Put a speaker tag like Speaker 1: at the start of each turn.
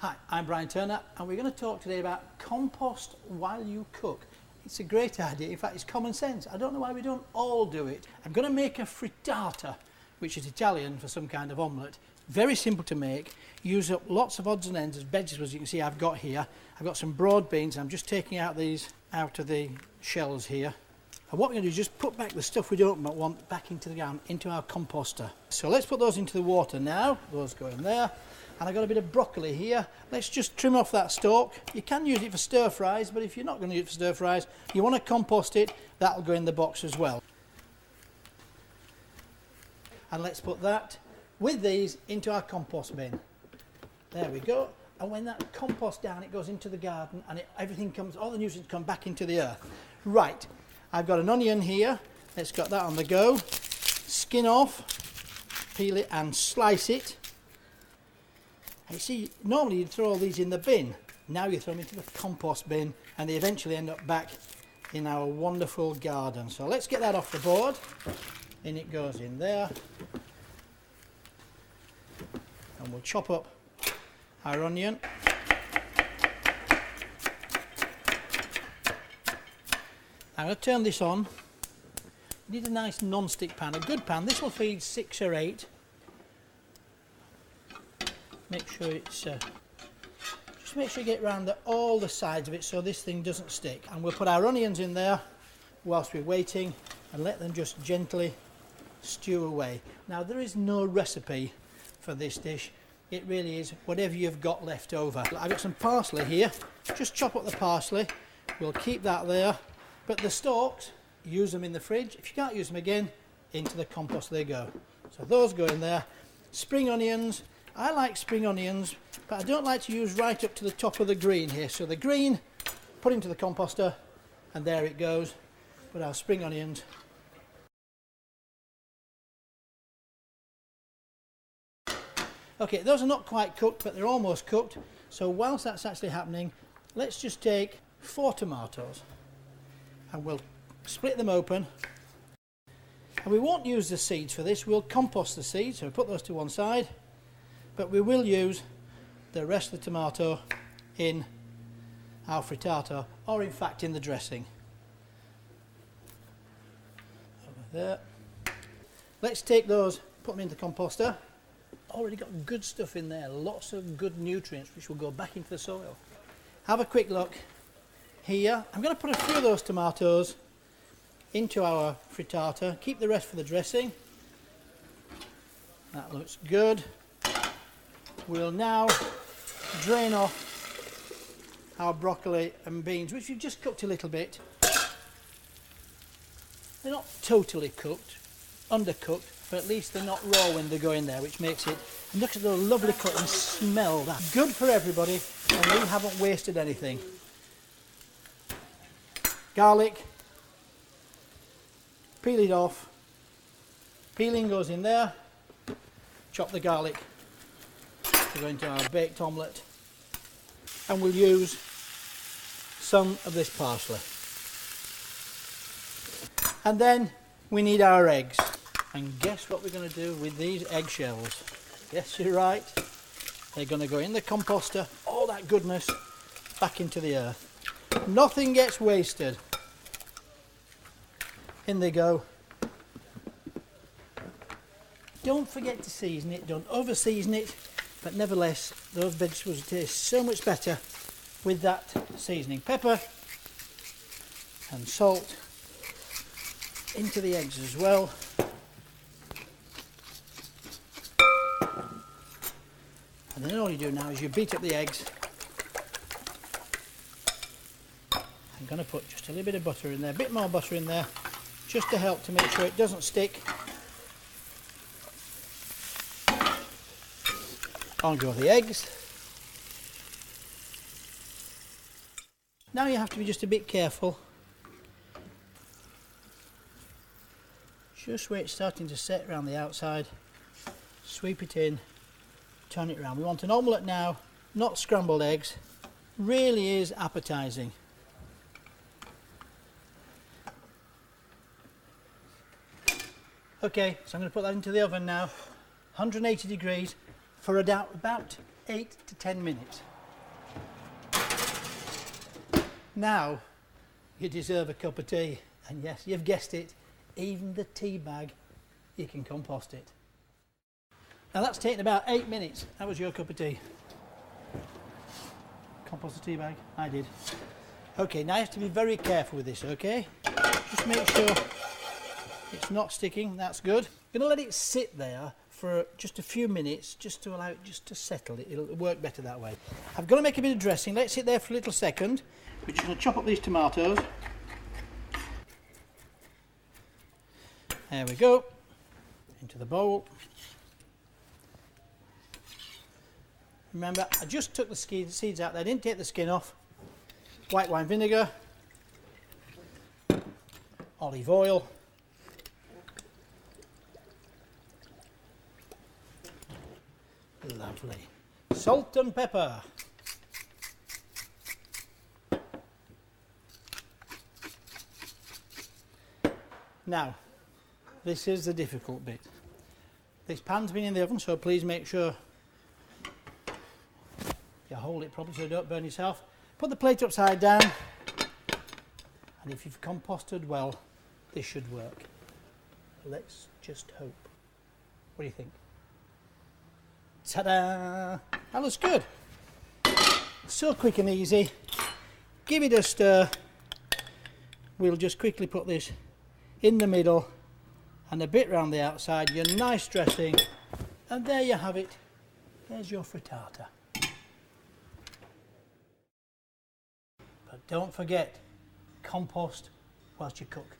Speaker 1: Hi, I'm Brian Turner and we're going to talk today about compost while you cook. It's a great idea, in fact it's common sense. I don't know why we don't all do it. I'm going to make a frittata, which is Italian for some kind of omelette. Very simple to make, use up lots of odds and ends as vegetables you can see I've got here. I've got some broad beans, I'm just taking out these out of the shells here. And what we're going to do is just put back the stuff we don't want back into the ground, into our composter. So let's put those into the water now, those go in there. And I've got a bit of broccoli here. Let's just trim off that stalk. You can use it for stir fries, but if you're not going to use it for stir fries, you want to compost it, that'll go in the box as well. And let's put that with these into our compost bin. There we go. And when that compost down, it goes into the garden and everything comes, all the nutrients come back into the earth. Right, I've got an onion here. Let's get that on the go. Skin off, peel it and slice it. You see, normally you'd throw all these in the bin. Now you throw them into the compost bin and they eventually end up back in our wonderful garden. So let's get that off the board. In it goes in there. And we'll chop up our onion. I'm going to turn this on. You need a nice non-stick pan, a good pan. This will feed 6 or 8. Make sure it's, just make sure you get round all the sides of it so this thing doesn't stick. And we'll put our onions in there whilst we're waiting and let them just gently stew away. Now there is no recipe for this dish. It really is whatever you've got left over. I've got some parsley here. Just chop up the parsley. We'll keep that there. But the stalks, use them in the fridge. If you can't use them again, into the compost they go. So those go in there. Spring onions. I like spring onions, but I don't like to use right up to the top of the green here. So the green, put into the composter, and there it goes. Put our spring onions. Okay, those are not quite cooked, but they're almost cooked. So whilst that's actually happening, let's just take 4 tomatoes, and we'll split them open. And we won't use the seeds for this, we'll compost the seeds, so put those to one side. But we will use the rest of the tomato in our frittata, or in fact in the dressing. Over there. Let's take those, put them in the composter. Already got good stuff in there, lots of good nutrients which will go back into the soil. Have a quick look here. I'm going to put a few of those tomatoes into our frittata, keep the rest for the dressing. That looks good. We'll now drain off our broccoli and beans, which we've just cooked a little bit. They're not totally cooked, undercooked, but at least they're not raw when they go in there, which makes it, and look at the lovely cut and smell that. Good for everybody, and we haven't wasted anything. Garlic, peel it off. Peeling goes in there. Chop the garlic to go into our baked omelette, and we'll use some of this parsley. And then we need our eggs, and guess what we're going to do with these eggshells? Yes, you're right, they're going to go in the composter, all that goodness back into the earth. Nothing gets wasted. In they go. Don't forget to season it, don't over season it. But nevertheless, those vegetables taste so much better with that seasoning. Pepper and salt into the eggs as well. And then all you do now is you beat up the eggs. I'm going to put just a little bit of butter in there, a bit more butter in there, just to help to make sure it doesn't stick. On go the eggs. Now you have to be just a bit careful. Just where it's starting to set around the outside, sweep it in, turn it around. We want an omelette now, not scrambled eggs. Really is appetising. Okay, so I'm going to put that into the oven now, 180 degrees for about 8 to 10 minutes. Now you deserve a cup of tea, and yes, you've guessed it, even the tea bag, you can compost it. Now that's taken about 8 minutes. That was your cup of tea. Compost the tea bag? I did. Okay, now you have to be very careful with this, okay? Just make sure it's not sticking, that's good. I'm going to let it sit there for just a few minutes, just to allow it just to settle. It'll work better that way. I've got to make a bit of dressing. Let it sit there for a little second. We're just going to chop up these tomatoes. There we go. Into the bowl. Remember, I just took the seeds out there, I didn't take the skin off. White wine vinegar. Olive oil. Lovely. Salt and pepper. Now, this is the difficult bit. This pan's been in the oven, so please make sure you hold it properly so you don't burn yourself. Put the plate upside down, and if you've composted well, this should work. Let's just hope. What do you think? Ta-da! That looks good. So quick and easy. Give it a stir. We'll just quickly put this in the middle and a bit round the outside, your nice dressing, and there you have it. There's your frittata. But don't forget, compost whilst you cook.